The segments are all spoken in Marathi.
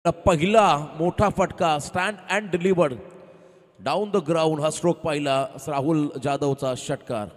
पहिला मोठा फटका stand and delivered down the ground हा स्ट्रोक पाहिला राहुल जाधवचा षटकार.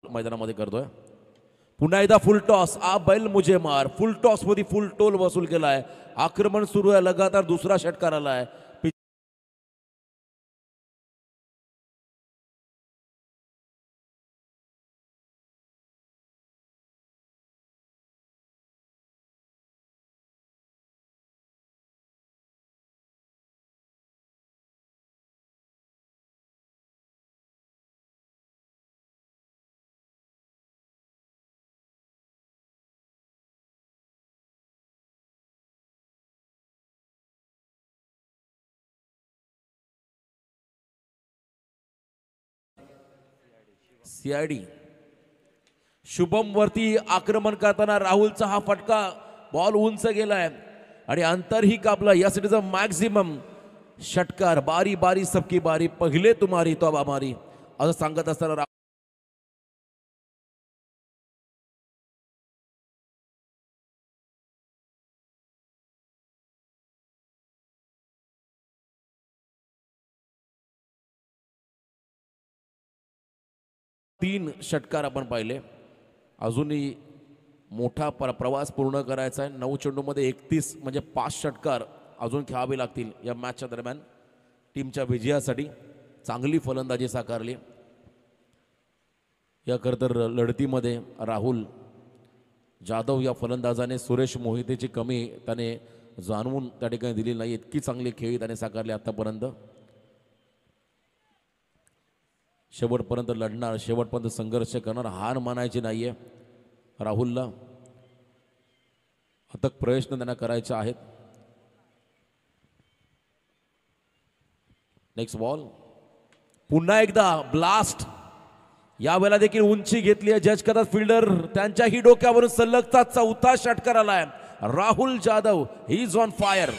मैदानामध्ये करतोय पुन्हा एकदा फुल टॉस. आ बैल मुझे मार. फुल टॉस मध्ये फुल टोल वसूल केलाय. आक्रमण सुरू आहे. लगातार दुसरा षटकार आलाय. सीआयडी शुभम वरती आक्रमण करताना राहुलचा हा फटका बॉल उंच गेलाय आणि अंतरही कापला. यासाठीचा मॅक्झिमम षटकार. बारी बारी सबकी बारी. पहिले तुम्हारी तो हमारी असं सांगत असताना तीन षटकार आपण पाहिले. अजूनही मोठा प्रवास पूर्ण करायचा आहे. 9 चेंडूमध्ये 31 म्हणजे 5 षटकार अजून खेळावे लागतील या मॅचच्या दरम्यान टीमच्या विजयासाठी. चांगली फलंदाजी साकारली. या खरतर लढतीमध्ये राहुल जाधव या फलंदाजाने सुरेश मोहितेची कमी त्याने जाणवून त्या ठिकाणी दिली नाही. इतकी चांगली खेळी त्याने साकारली आतापर्यंत. शेवटपर्यंत लढणार, शेवटपर्यंत संघर्ष करणार, हार मानायची नाहीये राहुलला. अथक प्रयत्न त्यांना करायचे आहेत. Next ball. पुन्हा एकदा ब्लास्ट. यावेळेला देखील उंची घेतली आहे. जज करतात फिल्डर. त्यांच्याही डोक्यावरून सलगचा चौथा षटकार आलाय. Rahul Jadhav he is on fire.